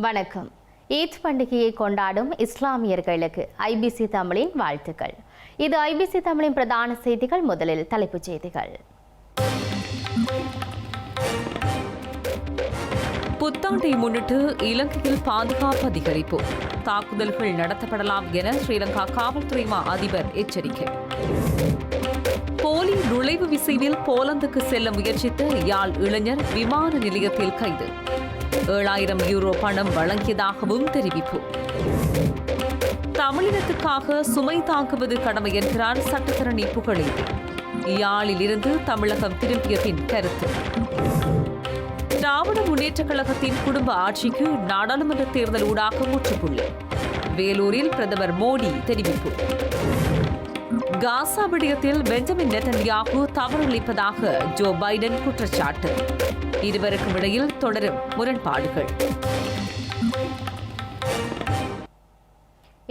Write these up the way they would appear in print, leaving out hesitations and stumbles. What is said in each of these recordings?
வணக்கம். ஈத் பண்டிகையை கொண்டாடும் இஸ்லாமியர்களுக்கு ஐபிசி தமிழின் வாழ்த்துக்கள். இது ஐபிசி தமிழின் பிரதான செய்திகள். முதலில் தலைப்புச் செய்திகள். புத்தாண்டை முன்னிட்டு இலங்கையில் பாதுகாப்பு அதிகரிப்பு, தாக்குதல்கள் நடத்தப்படலாம் என ஸ்ரீலங்கா காவல்துறை அதிபர் எச்சரிக்கை. போலி நுழைவு விசையில் போலந்துக்கு செல்ல முயற்சித்த யாழ் இளைஞர் விமான நிலையத்தில் கைது. 7,000 யூரோ பணம் வழங்கியதாகவும் தெரிவிப்பு. தமிழினத்துக்காக சுமை தாங்குவது கடமை என்கிறார் சட்டத்தரணி புகழேந்தி. யாழில் இருந்து தமிழகம் திரும்பிய பின் கருத்து. திராவிட முன்னேற்றக் கழகத்தின் குடும்ப ஆட்சிக்கு நாடாளுமன்ற தேர்தல் ஊடாக முற்றுப்புள்ளி. வேலூரில் பிரதமர் மோடி தெரிவிப்பு. காசா விடயத்தில் பெஞ்சமின் நெதன்யாகு தவறளிப்பதாக ஜோ பைடன் குற்றச்சாட்டு. இருவருக்கும் இடையில் தொடரும் முரண்பாடுகள்.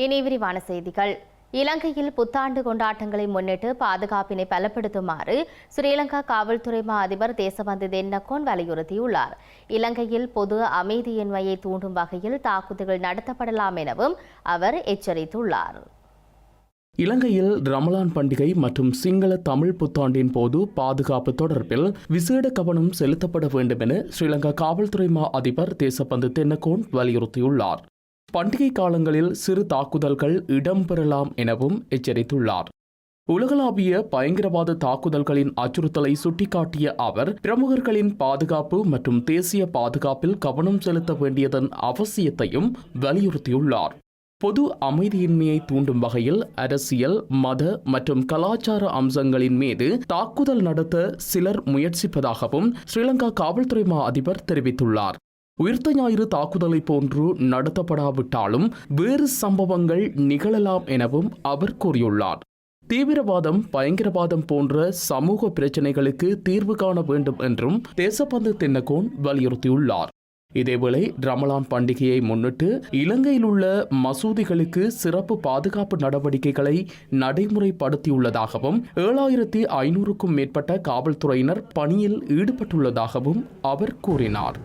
இனி விரிவான செய்திகள். இலங்கையில் புத்தாண்டு கொண்டாட்டங்களை முன்னிட்டு பாதுகாப்பினை பலப்படுத்துமாறு ஸ்ரீலங்கா காவல்துறை அதிபர் தேசபந்து தென்னக்கோன் வலியுறுத்தியுள்ளார். இலங்கையில் பொது அமைதியின்மையை தூண்டும் வகையில் தாக்குதல்கள் நடத்தப்படலாம் எனவும் அவர் எச்சரித்துள்ளார். இலங்கையில் ரமலான் பண்டிகை மற்றும் சிங்கள தமிழ் புத்தாண்டின் போது பாதுகாப்பு தொடர்பில் விசேட கவனம் செலுத்தப்பட வேண்டும் என ஸ்ரீலங்கா காவல்துறை அதிபர் தேசபந்து தென்னக்கோன் வலியுறுத்தியுள்ளார். பண்டிகை காலங்களில் சிறு தாக்குதல்கள் இடம்பெறலாம் எனவும் எச்சரித்துள்ளார். உலகளாவிய பயங்கரவாத தாக்குதல்களின் அச்சுறுத்தலை சுட்டிக்காட்டிய அவர் பிரமுகர்களின் பாதுகாப்பு மற்றும் தேசிய பாதுகாப்பில் கவனம் செலுத்த வேண்டியதன் அவசியத்தையும் வலியுறுத்தியுள்ளார். பொது அமைதியின்மையை தூண்டும் வகையில் அரசியல், மத மற்றும் கலாச்சார அம்சங்களின் மீது தாக்குதல் நடத்த சிலர் முயற்சிப்பதாகவும் ஸ்ரீலங்கா காவல்துறை அதிபர் தெரிவித்துள்ளார். உயிர்த்த ஞாயிறு தாக்குதலை போன்று நடத்தப்படாவிட்டாலும் வேறு சம்பவங்கள் நிகழலாம் எனவும் அவர் கூறியுள்ளார். தீவிரவாதம், பயங்கரவாதம் போன்ற சமூக பிரச்சினைகளுக்கு தீர்வு காண வேண்டும் என்றும் தேசபந்து தென்னக்கோன் வலியுறுத்தியுள்ளார். இதேவேளை ரமலான் பண்டிகையை முன்னிட்டு இலங்கையில் உள்ள மசூதிகளுக்கு சிறப்பு பாதுகாப்பு நடவடிக்கைகளை நடைமுறைப்படுத்தியுள்ளதாகவும் 7,500க்கும் மேற்பட்ட காவல்துறையினர் பணியில் ஈடுபட்டுள்ளதாகவும் அவர் கூறினார்.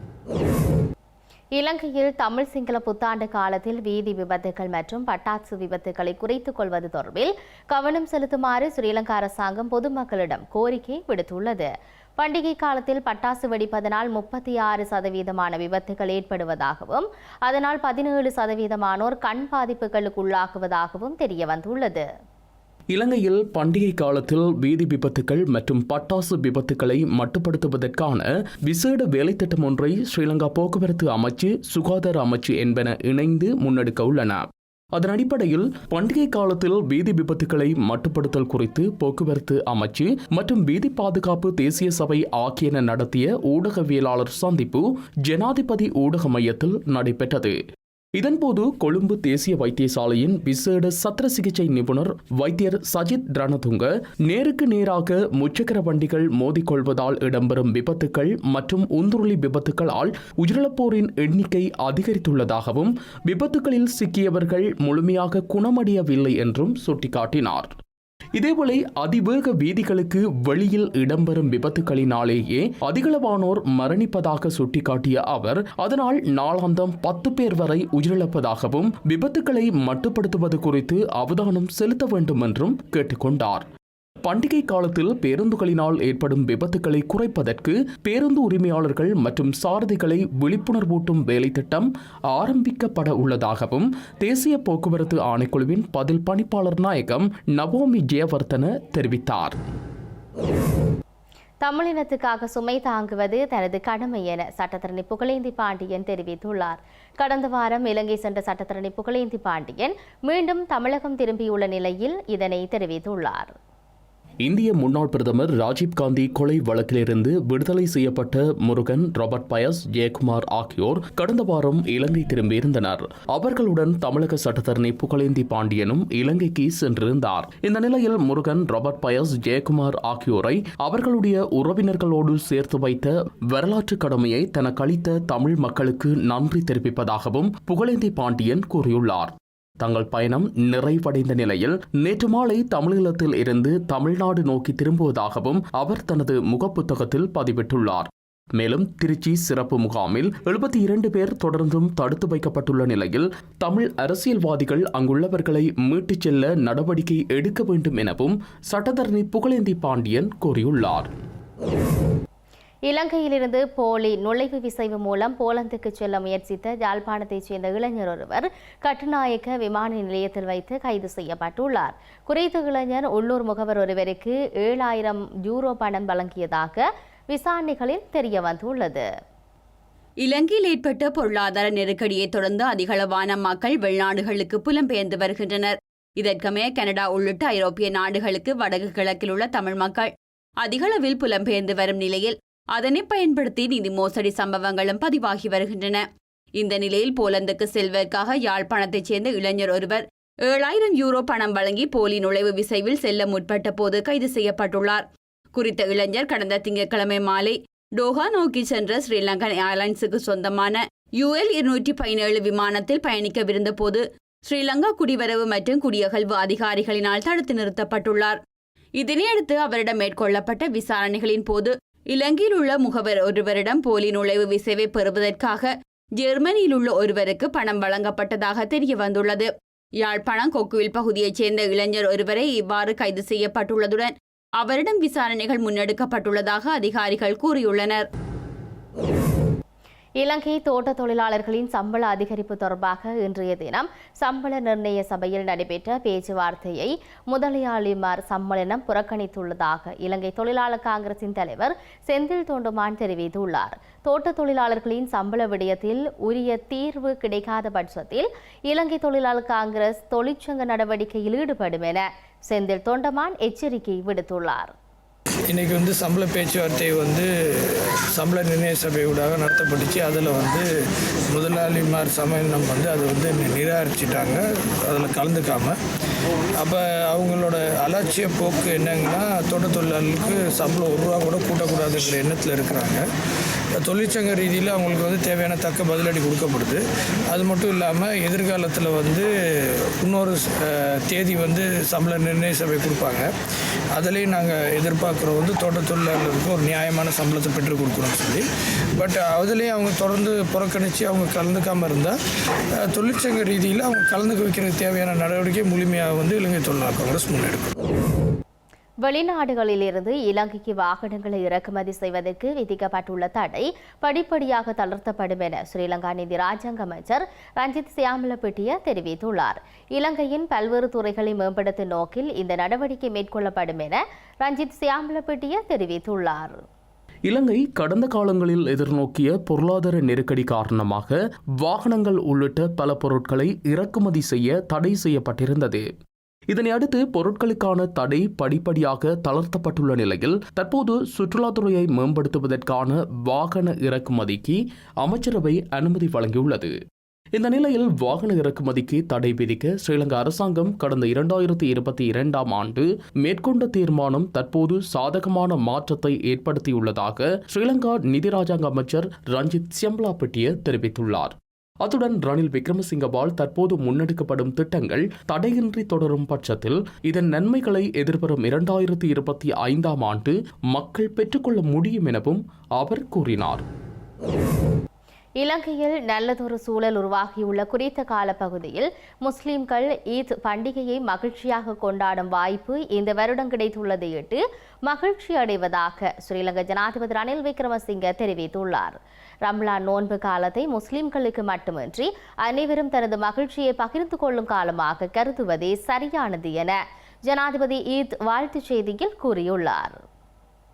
இலங்கையில் தமிழ் சிங்கள புத்தாண்டு காலத்தில் வீதி விபத்துகள் மற்றும் பட்டாசு விபத்துகளை குறைத்துக் கொள்வது தொடர்பில் கவனம் செலுத்துமாறு ஸ்ரீலங்கா அரசாங்கம் பொதுமக்களிடம் கோரிக்கை விடுத்துள்ளது. பண்டிகை காலத்தில் பட்டாசு வெடிப்பதனால் 36% விபத்துகள் ஏற்படுவதாகவும் அதனால் 17% கண் பாதிப்புகளுக்கு உள்ளாகுவதாகவும் தெரியவந்துள்ளது. இலங்கையில் பண்டிகை காலத்தில் வீதி விபத்துகள் மற்றும் பட்டாசு விபத்துகளை மட்டுப்படுத்துவதற்கான விசேட வேலைத்திட்டம் ஒன்றை ஸ்ரீலங்கா போக்குவரத்து அமைச்சு, சுகாதார அமைச்சு என்பன இணைந்து முன்னெடுக்க உள்ளன. அதன் அடிப்படையில் பண்டிகை காலத்தில் வீதி விபத்துகளை மட்டுப்படுத்தல் குறித்து போக்குவரத்து அமைச்சு மற்றும் வீதி பாதுகாப்பு தேசிய சபை ஆகியன நடத்திய ஊடகவியலாளர் சந்திப்பு ஜனாதிபதி ஊடக மையத்தில் நடைபெற்றது. இதன்போது கொழும்பு தேசிய வைத்தியசாலையின் விசேட சத்திர சிகிச்சை நிபுணர் வைத்தியர் சஜித் ரணதுங்க நேருக்கு நேராக முச்சக்கர வண்டிகள் மோதிக்கொள்வதால் இடம்பெறும் விபத்துக்கள் மற்றும் உந்துருளி விபத்துக்களால் உயிரிழப்போரின் எண்ணிக்கை அதிகரித்துள்ளதாகவும் விபத்துகளில் சிக்கியவர்கள் முழுமையாக குணமடையவில்லை என்றும் சுட்டிக்காட்டினார். இதேவேளை அதிவேக வீதிகளுக்கு வெளியில் இடம்பெறும் விபத்துகளினாலேயே அதிகளவானோர் மரணிப்பதாக சுட்டிக்காட்டிய அவர் அதனால் நாளாந்தம் 10 பேர் வரை உயிரிழப்பதாகவும் விபத்துக்களை மட்டுப்படுத்துவது குறித்து அவதானம் செலுத்த வேண்டும் என்றும் கேட்டுக்கொண்டார். பண்டிகை காலத்தில் பேருந்துகளினால் ஏற்படும் விபத்துக்களை குறைப்பதற்கு பேருந்து உரிமையாளர்கள் மற்றும் சாரதிகளை விழிப்புணர்வூட்டும் வேலைத்திட்டம் ஆரம்பிக்கப்பட உள்ளதாகவும் தேசிய போக்குவரத்து ஆணைக்குழுவின் பதில் பணிப்பாளர் நாயகம் நவோமி ஜெயவர்தன தெரிவித்தார். தமிழினத்துக்காக சுமை தாங்குவது தனது கடமை என சட்டத்தரணி புகழேந்தி பாண்டியன் தெரிவித்துள்ளார். கடந்த வாரம் இலங்கை சென்ற சட்டத்தரணி புகழேந்தி பாண்டியன் மீண்டும் தமிழகம் திரும்பியுள்ள நிலையில் இதனை தெரிவித்துள்ளார். இந்திய முன்னாள் பிரதமர் ராஜீவ்காந்தி கொலை வழக்கிலிருந்து விடுதலை செய்யப்பட்ட முருகன், ராபர்ட் பயஸ், ஜெயக்குமார் ஆகியோர் கடந்த வாரம் இலங்கை திரும்பியிருந்தனர். அவர்களுடன் தமிழக சட்டத்தரணி புகழேந்தி பாண்டியனும் இலங்கைக்கு சென்றிருந்தார். இந்த நிலையில் முருகன், ராபர்ட் பயஸ், ஜெயக்குமார் ஆகியோரை அவர்களுடைய உறவினர்களோடு சேர்த்து வைத்த வரலாற்று கடமையை தனக்கு அளித்த தமிழ் மக்களுக்கு நன்றி தெரிவிப்பதாகவும் புகழேந்தி பாண்டியன் கூறியுள்ளார். தங்கள் பயணம் நிறைவடைந்த நிலையில் நேற்று மாலை தமிழீழத்தில் இருந்து தமிழ்நாடு நோக்கி திரும்புவதாகவும் அவர் தனது முகப்புத்தகத்தில் பதிவிட்டுள்ளார். மேலும் திருச்சி சிறப்பு முகாமில் 72 பேர் தொடர்ந்தும் தடுத்து வைக்கப்பட்டுள்ள நிலையில் தமிழ் அரசியல்வாதிகள் அங்குள்ளவர்களை மீட்டுச் செல்ல நடவடிக்கை எடுக்க வேண்டும் எனவும் சட்டத்தரணி புகழேந்தி பாண்டியன் கூறியுள்ளார். இலங்கையிலிருந்து போலி நுழைவு விசைவு மூலம் போலந்துக்கு செல்ல முயற்சித்த யாழ்ப்பாணத்தைச் சேர்ந்த இளைஞர் ஒருவர் கட்டுநாயக்க விமான நிலையத்தில் வைத்து கைது செய்யப்பட்டுள்ளார். குறித்த இளைஞர் உள்ளூர் முகவர் ஒருவருக்கு 7000 யூரோ பணம் வழங்கியதாக விசாரணைகளில் தெரிய வந்துள்ளது. இலங்கையில் ஏற்பட்ட பொருளாதார நெருக்கடியை தொடர்ந்து அதிகளவான மக்கள் வெளிநாடுகளுக்கு புலம்பெயர்ந்து வருகின்றனர். இதற்கமைய கனடா உள்ளிட்ட ஐரோப்பிய நாடுகளுக்கு வடக்கு கிழக்கில் உள்ள தமிழ் மக்கள் அதிகளவில் புலம்பெயர்ந்து வரும் நிலையில் அதனை பயன்படுத்தி நிதி மோசடி சம்பவங்களும் பதிவாகி வருகின்றன. இந்த நிலையில் போலந்துக்கு செல்வதற்காக யாழ்ப்பாணத்தைச் சேர்ந்த இளைஞர் ஒருவர் 7000 யூரோ பணம் வழங்கி போலி நுழைவு விசைவில் செல்ல முற்பட்ட போது கைது செய்யப்பட்டுள்ளார். குறித்த இளைஞர் கடந்த திங்கட்கிழமை மாலை டோஹா நோக்கி சென்ற ஸ்ரீலங்கன் ஏர்லைன்ஸுக்கு சொந்தமான UL 217 விமானத்தில் பயணிக்கவிருந்த போது ஸ்ரீலங்கா குடிவரவு மற்றும் குடியகல்வு அதிகாரிகளினால் தடுத்து நிறுத்தப்பட்டுள்ளார். இதனையடுத்து அவரிடம் மேற்கொள்ளப்பட்ட விசாரணைகளின் போது இலங்கையில் உள்ள முகவர் ஒருவரிடம் போலி நுழைவு விசைவை பெறுவதற்காக ஜெர்மனியில் உள்ள ஒருவருக்கு பணம் வழங்கப்பட்டதாக தெரிய வந்துள்ளது. யாழ்ப்பாணம் கொக்குவில் பகுதியைச் சேர்ந்த இளைஞர் ஒருவரை இவ்வாறு கைது செய்யப்பட்டுள்ளதுடன் அவரிடம் விசாரணைகள் முன்னெடுக்கப்பட்டுள்ளதாக அதிகாரிகள் கூறியுள்ளனர். இலங்கை தோட்ட தொழிலாளர்களின் சம்பள அதிகரிப்பு தொடர்பாக இன்றைய தினம் சம்பள நிர்ணய சபையில் நடைபெற்ற பேச்சுவார்த்தையை முதலாளிமார் சம்மேளனம் புறக்கணித்துள்ளதாக இலங்கை தொழிலாளர் காங்கிரசின் தலைவர் செந்தில் தொண்டுமான் தெரிவித்துள்ளார். தோட்ட தொழிலாளர்களின் சம்பள விடயத்தில் உரிய தீர்வு கிடைக்காத பட்சத்தில் இலங்கை தொழிலாளர் காங்கிரஸ் தொழிற்சங்க நடவடிக்கையில் ஈடுபடும் என செந்தில் தொண்டமான் எச்சரிக்கை விடுத்துள்ளார். இன்றைக்கி சம்பள பேச்சுவார்த்தை சம்பள நிர்ணய சபையூடாக நடத்தப்பட்டுச்சு. அதில் முதலாளிமார் சம்மேளனம் அதை நிராகரிச்சிட்டாங்க, அதில் கலந்துக்காமல். அப்போ அவங்களோட அலட்சிய போக்கு என்னங்கன்னா, தோட்ட தொழிலாளர்களுக்கு சம்பளம் ₹1 கூட கூட்டக்கூடாதுங்கிற எண்ணத்தில் இருக்கிறாங்க. தொழிற்சங்க ரீதியில் அவங்களுக்கு தேவையான தக்க பதிலடி கொடுக்கப்படுது. அது மட்டும் இல்லாமல் எதிர்காலத்தில் இன்னொரு தேதி சம்பள நிர்ணய சபை கொடுப்பாங்க. அதிலையும் நாங்கள் எதிர்பார்க்குறோம் தோட்ட தொழிலாளர்களுக்கு ஒரு நியாயமான சம்பளத்தை பெற்றுக் கொடுக்கணும்னு சொல்லி. பட் அதுலேயும் அவங்க தொடர்ந்து புறக்கணித்து அவங்க கலந்துக்காமல் இருந்தால் தொழிற்சங்க ரீதியில் அவங்க கலந்துக்க வைக்கிறதுக்கு தேவையான நடவடிக்கை முழுமையாக இலங்கை தொழிலாளர் காங்கிரஸ் முன்னெடுக்கும். வெளிநாடுகளிலிருந்து இலங்கைக்கு வாகனங்களை இறக்குமதி செய்வதற்கு விதிக்கப்பட்டுள்ள தடை படிப்படியாக தளர்த்தப்படும் என ஸ்ரீலங்கா நிதி ராஜாங்க அமைச்சர் ரஞ்சித் சியாமலப்பிட்டிய தெரிவித்துள்ளார். இலங்கையின் பல்வேறு துறைகளை மேம்படுத்தும் நோக்கில் இந்த நடவடிக்கை மேற்கொள்ளப்படும் என ரஞ்சித் சியாமலப்பிட்டிய தெரிவித்துள்ளார். இலங்கை கடந்த காலங்களில் எதிர்நோக்கிய பொருளாதார நெருக்கடி காரணமாக வாகனங்கள் உள்ளிட்ட பல பொருட்களை இறக்குமதி செய்ய தடை செய்யப்பட்டிருந்தது. இதனை அடுத்து பொருட்களுக்கான தடை படிப்படியாக தளர்த்தப்பட்டுள்ள நிலையில் தற்போது சுற்றுலாத்துறையை மேம்படுத்துவதற்கான வாகன இறக்குமதிக்கு அமைச்சரவை அனுமதி வழங்கியுள்ளது. இந்த நிலையில் வாகன இறக்குமதிக்கு தடை விதிக்க ஸ்ரீலங்கா அரசாங்கம் கடந்த 2022ஆம் ஆண்டு மேற்கொண்ட தீர்மானம் தற்போது சாதகமான மாற்றத்தை ஏற்படுத்தியுள்ளதாக ஸ்ரீலங்கா நிதி ராஜாங்க அமைச்சர் ரஞ்சித் சியாமலப்பிட்டிய தெரிவித்துள்ளார். அத்துடன் ரணில் விக்ரமசிங்கவால் தற்போது முன்னெடுக்கப்படும் திட்டங்கள் தடையின்றி தொடரும் பட்சத்தில் இதன் நன்மைகளை எதிர்வரும் 2025ஆம் ஆண்டு மக்கள் பெற்றுக்கொள்ள முடியும் எனவும் அவர் கூறினார். இலங்கையில் நல்லதொரு சூழல் உருவாகியுள்ள குறித்த காலப்பகுதியில் முஸ்லிம்கள் ஈத் பண்டிகையை மகிழ்ச்சியாக கொண்டாடும் வாய்ப்பு இந்த வருடம் கிடைத்துள்ளதையிட்டு மகிழ்ச்சி அடைவதாக ஸ்ரீலங்கா ஜனாதிபதி ரணில் விக்ரமசிங்க தெரிவித்துள்ளார். ரம்லான் நோன்பு காலத்தை முஸ்லிம்களுக்கு மட்டுமின்றி அனைவரும் தனது மகிழ்ச்சியை பகிர்ந்து கொள்ளும் காலமாக கருதுவதே சரியானது என ஜனாதிபதி ஈத் வாழ்த்துச் செய்தியில் கூறியுள்ளார்.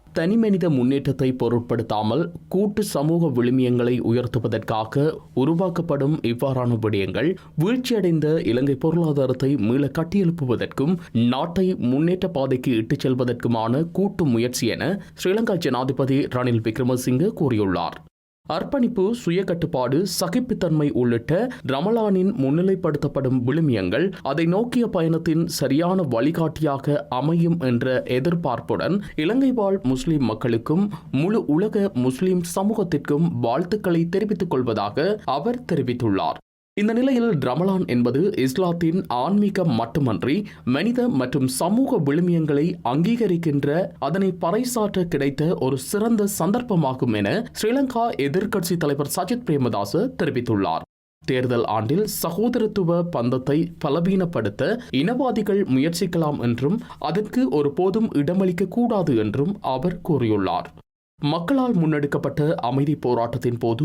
தனிமனித முன்னேற்றத்தை பொருட்படுத்தாமல் கூட்டு சமூக விழுமியங்களை உயர்த்துவதற்காக உருவாக்கப்படும் இவ்வாறான விடயங்கள் வீழ்ச்சியடைந்த இலங்கை பொருளாதாரத்தை மீள கட்டியெழுப்புவதற்கும் நாட்டை முன்னேற்ற பாதைக்கு இட்டுச் செல்வதற்குமான கூட்டு முயற்சி என ஸ்ரீலங்கா ஜனாதிபதி ரணில் விக்ரமசிங்கே கூறியுள்ளார். அர்ப்பணிப்பு, சுய கட்டுப்பாடு, சகிப்புத்தன்மை உள்ளிட்ட ரமலானின் முன்னிலைப்படுத்தப்படும் விழுமியங்கள் அதை நோக்கிய பயணத்தின் சரியான வழிகாட்டியாக அமையும் என்ற எதிர்பார்ப்புடன் இலங்கை வாழ் முஸ்லிம் மக்களுக்கும் முழு உலக முஸ்லிம் சமூகத்திற்கும் வாழ்த்துக்களை தெரிவித்துக் கொள்வதாக அவர் தெரிவித்துள்ளார். இந்த நிலையில் ரமலான் என்பது இஸ்லாத்தின் ஆன்மீகம் மட்டுமன்றி மனித மற்றும் சமூக விழுமியங்களை அங்கீகரிக்கின்ற அதனை பறைசாற்ற கிடைத்த ஒரு சிறந்த சந்தர்ப்பமாகும் என ஸ்ரீலங்கா எதிர்க்கட்சி தலைவர் சஜித் பிரேமதாச தெரிவித்துள்ளார். தேர்தல் ஆண்டில் சகோதரத்துவ பந்தத்தை பலவீனப்படுத்த இனவாதிகள் முயற்சிக்கலாம் என்றும் அதற்கு ஒருபோதும் இடமளிக்க கூடாது என்றும் அவர் கூறியுள்ளார். மக்களால் முன்னெடுக்கப்பட்ட அமைதி போராட்டத்தின் போது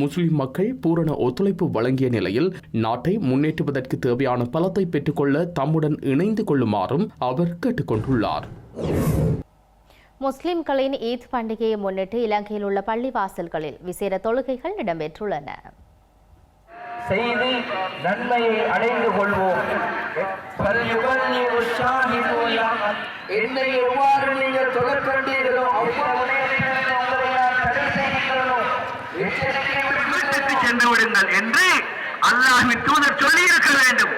முஸ்லிம் மக்கள் பூரண ஒத்துழைப்பு வழங்கிய நிலையில் நாட்டை முன்னேற்றுவதற்கு தேவையான பலத்தை பெற்றுக்கொள்ள தம்முடன் இணைந்து கொள்ளுமாறும் அவர் கேட்டுக்கொண்டுள்ளார். முஸ்லிம்களின் ஈத் பண்டிகையை முன்னிட்டு இலங்கையில் உள்ள பள்ளிவாசல்களில் விசேட தொழுகைகள் இடம்பெற்றுள்ளன. செய்து நன்மையை அடைந்து கொள்வோம். என்னை எவ்வாறு நீங்கள் தொழக் கண்டீர்களோ அவ்வாறு சென்று விடுங்கள் என்று அல்லாஹ்வின் தூதர் சொல்லி இருக்க வேண்டும்.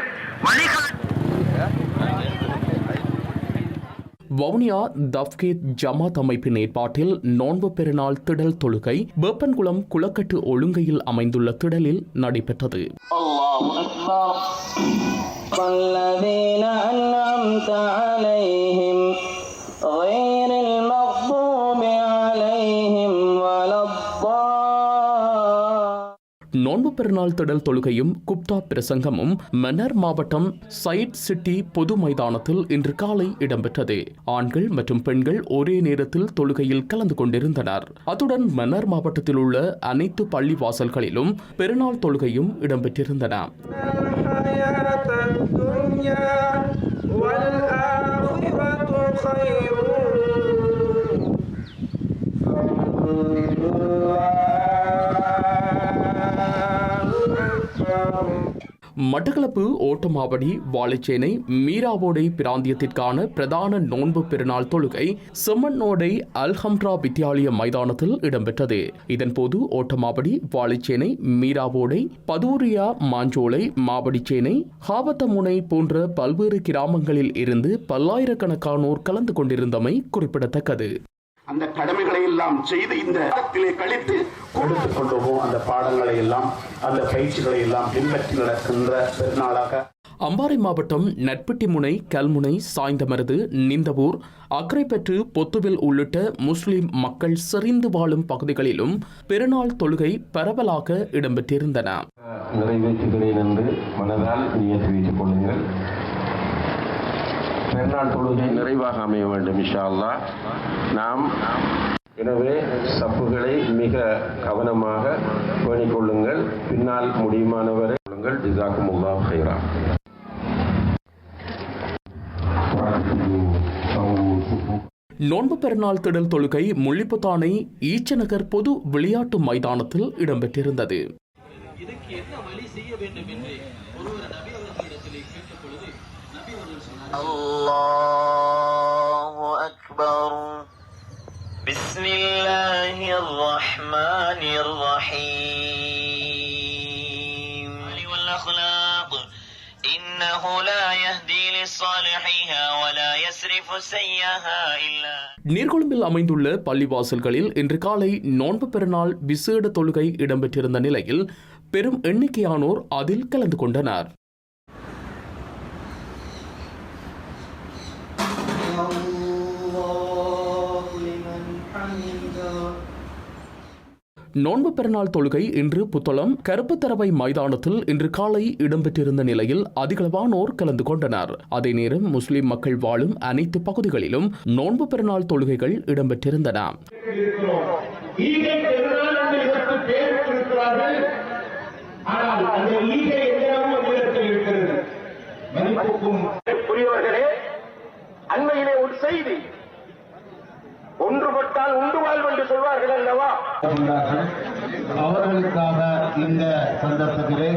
வவுனியா தவ்கீத் ஜமாத் அமைப்பின் ஏற்பாட்டில் நோன்பு பெருநாள் திடல் தொழுகை வேப்பன்குளம் குளக்கட்டு ஒழுங்கையில் அமைந்துள்ள திடலில் நடைபெற்றது. நோன்பு பெருநாள் திடல் தொழுகையும் குப்தா பிரசங்கமும் மன்னார் மாவட்டம் சைட் சிட்டி பொது மைதானத்தில் இன்று காலை இடம்பெற்றது. ஆண்கள் மற்றும் பெண்கள் ஒரே நேரத்தில் தொழுகையில் கலந்து கொண்டிருந்தனர். அத்துடன் மன்னார் மாவட்டத்தில் உள்ள அனைத்து பள்ளி வாசல்களிலும் பெருநாள் தொழுகையும் இடம்பெற்றிருந்தன. மட்டக்களப்பு ஓட்டமாவடி வாழைச்சேனை மீராவோடை பிராந்தியத்திற்கான பிரதான நோன்பு பெருநாள் தொழுகை செம்மண்ணோடை அல்ஹம்ரா வித்தியாலய மைதானத்தில் இடம்பெற்றது. இதன்போது ஓட்டமாவடி வாழைச்சேனை மீராவோடை பதூரியா மாஞ்சோலை மாவடிச்சேனை ஹாவத்தமுனை போன்ற பல்வேறு கிராமங்களில் இருந்து பல்லாயிரக்கணக்கானோர் கலந்து கொண்டிருந்தமை குறிப்பிடத்தக்கது. அந்த கடமைகளை எல்லாம் செய்து இந்த இடத்திலே கழித்து கொடுத்துக் கொள்வோம். அந்த பாடங்களை எல்லாம் அந்த பயிற்சிகளை எல்லாம் பின்பற்றி நடக்கின்ற பெருநாளாக அம்பாறை மாவட்டம் நட்பட்டி முனை, கல்முனை, சாய்ந்தமருது, நிந்தவூர், அக்கரைப்பற்று, பொத்துவில் உள்ளிட்ட முஸ்லிம் மக்கள் செறிந்து வாழும் பகுதிகளிலும் பெருநாள் தொழுகை பரவலாக இடம்பெற்றிருந்தன. நிறைவேற்றுகிறேன் என்று மனதால் நியத்து வைத்துக் கொள்ளுங்கள். பெருநாள் தொழுகை நிறைவாக அமைய வேண்டும் இன்ஷா அல்லாஹ். நாம் எனவே சப்புகளை மிக கவனமாக பேணிக் கொள்ளுங்கள். பின்னால் முடியுமானவரை கொள்ளுங்கள். ஜஸாக்குமுல்லாஹ் ஹைரா. நோன்பு பெருநாள் திடல் தொழுகை முள்ளிப்புத்தானை ஈச்சநகர் பொது விளையாட்டு மைதானத்தில் இடம்பெற்றிருந்தது. இதுக்கு என்ன வழி செய்ய வேண்டும் என்று ஒருவர் நபி அவர்களிடத்திலே கேட்ட பொழுது நபி அவர்கள் சொன்னார்கள், அல்லாஹு அக்பர், பிஸ்மில்லாஹிர் ரஹ்மானிர் ரஹீம், வல் அக்லாக், இன்னஹு லா யஹ்தி லிஸ்ஸாலிஹிஹா வ லா யஸ்ரிஃபு ஸய்யஹா இல்லா. நீர்கொழும்பில் அமைந்துள்ள பள்ளிவாசல்களில் இன்று காலை நோன்பு பெருநாள் விசேட தொழுகை இடம்பெற்றிருந்த நிலையில் பெரும் எண்ணிக்கையானோர் அதில் கலந்து கொண்டனர். நோன்பு பெருநாள் தொழுகை இன்று புத்தளம் கருப்புத்தரவை மைதானத்தில் இன்று காலை இடம்பெற்றிருந்த நிலையில் அதிகளவானோர் கலந்து கொண்டனர். அதே நேரம் முஸ்லிம் மக்கள் வாழும் அனைத்து பகுதிகளிலும் நோன்பு பெருநாள் தொழுகைகள் இடம்பெற்றிருந்தன. அண்மையிலே ஒரு செய்தி, ஒன்றுபட்டால் உண்டு வாழ்வு என்று சொல்வார்கள் அல்லவா, அவர்களுக்காக இந்த சந்தர்ப்பத்திலே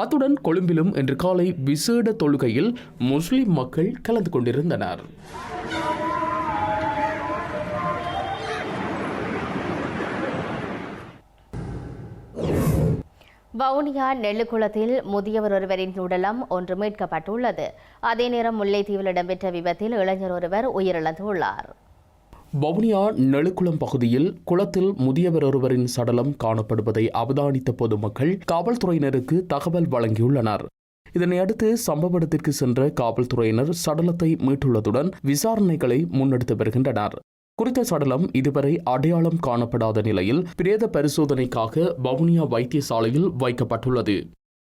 அத்துடன் கொழும்பிலும் இன்று காலை விசேட தொழுகையில் முஸ்லிம் மக்கள் கலந்து கொண்டிருந்தனர். வவுனியா நெல்லுக்குளத்தில் முதியவர் ஒருவரின் உடலம் ஒன்று மீட்கப்பட்டுள்ளது. அதே நேரம் முல்லைத்தீவில் இடம்பெற்ற விபத்தில் இளைஞர் ஒருவர் உயிரிழந்துள்ளார். வவுனியா நெழுக்குளம் பகுதியில் குளத்தில் முதியவர் ஒருவரின் சடலம் காணப்படுவதை அவதானித்த பொதுமக்கள் காவல்துறையினருக்கு தகவல் வழங்கியுள்ளனர். இதனையடுத்து சம்பவ இடத்திற்கு சென்ற காவல்துறையினர் சடலத்தை மீட்டுள்ளதுடன் விசாரணைகளை முன்னெடுத்து வருகின்றனர். குறித்த சடலம் இதுவரை அடையாளம் காணப்படாத நிலையில் பிரேத பரிசோதனைக்காக வவுனியா வைத்தியசாலையில் வைக்கப்பட்டுள்ளது.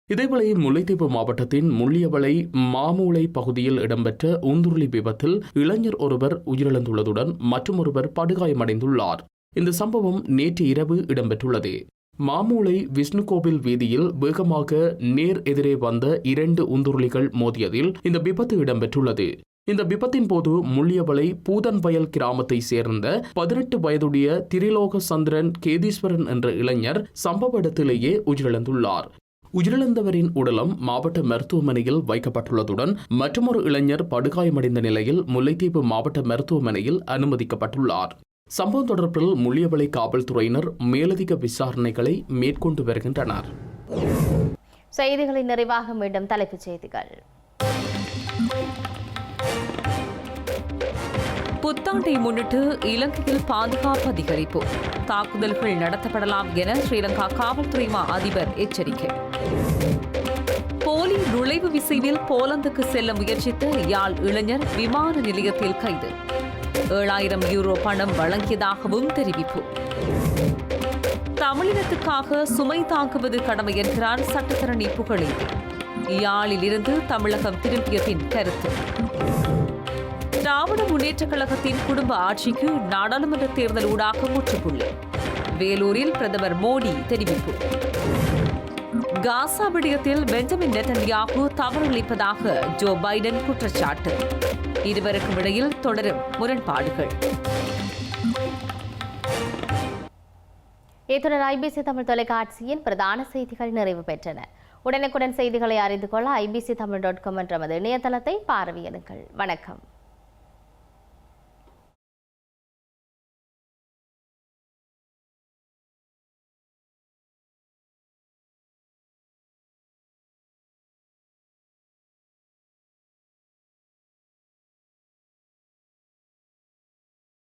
இதேவேளை முல்லைத்தீவு மாவட்டத்தின் முள்ளியவளை மாமூளை பகுதியில் இடம்பெற்ற ஊந்துருளி விபத்தில் இளைஞர் ஒருவர் உயிரிழந்துள்ளதுடன் மற்றொருவர் படுகாயமடைந்துள்ளார். இந்த சம்பவம் நேற்று இரவு இடம்பெற்றுள்ளது. மாமூளை விஷ்ணு கோவில் வீதியில் வேகமாக நேர் எதிரே வந்த 2 உந்துருளிகள் மோதியதில் இந்த விபத்து இடம்பெற்றுள்ளது. இந்த விபத்தின் போது முள்ளியவளை பூதன்வயல் கிராமத்தை சேர்ந்த 18 வயதுடைய திரிலோக சந்திரன் கேதீஸ்வரன் என்ற இளைஞர் சம்பவ இடத்திலேயே உயிரிழந்துள்ளார். உயிரிழந்தவரின் உடலம் மாவட்ட மருத்துவமனையில் வைக்கப்பட்டுள்ளதுடன் மற்றொரு இளைஞர் படுகாயமடைந்த நிலையில் முல்லைத்தீவு மாவட்ட மருத்துவமனையில் அனுமதிக்கப்பட்டுள்ளார். சம்பவம் தொடர்பில் முள்ளியவளை காவல்துறையினர் மேலதிக விசாரணைகளை மேற்கொண்டு வருகின்றனர். செய்திகளின் நிறைவாக மீண்டும் தலைப்புச் செய்திகள். புத்தாண்டை முன்னிட்டு இலங்கையில் பாதுகாப்பு அதிகரிப்பு, தாக்குதல்கள் நடத்தப்படலாம் என ஸ்ரீலங்கா காவல்துறை அதிபர் எச்சரிக்கை. போலி நுழைவு விசையில் போலந்துக்கு செல்ல முயற்சித்த யாழ் இளைஞர் விமான நிலையத்தில் கைது. 7000 யூரோ பணம் வழங்கியதாகவும் தெரிவிப்பு. தமிழினத்துக்காக சுமை தாங்குவது கடமை என்கிறார் சட்டத்தரணி புகழேந்தி. யாழில் இருந்து தமிழகம் திரும்பிய பின் கருத்து. திராவிட முன்னேற்றக் கழகத்தின் குடும்ப ஆட்சிக்கு நாடாளுமன்ற தேர்தல் ஊடாக முற்றுப்புள்ளி. வேலூரில் பிரதமர் மோடி தெரிவிப்பு. காசா விடயத்தில் பெஞ்சமின் நெதன்யாகு தவறிழைப்பதாக ஜோ பைடன் குற்றச்சாட்டு. இருவருக்கும் இடையில் தொடரும் முரண்பாடுகள். இத்துடன் IBC தமிழ் தொலைக்காட்சியின் பிரதான செய்திகள் நிறைவு பெற்றன. உடனுக்குடன் செய்திகளை அறிந்து கொள்ள IBCTamil.com என்ற இணையதளத்தை பார்வையிடுங்கள். வணக்கம்.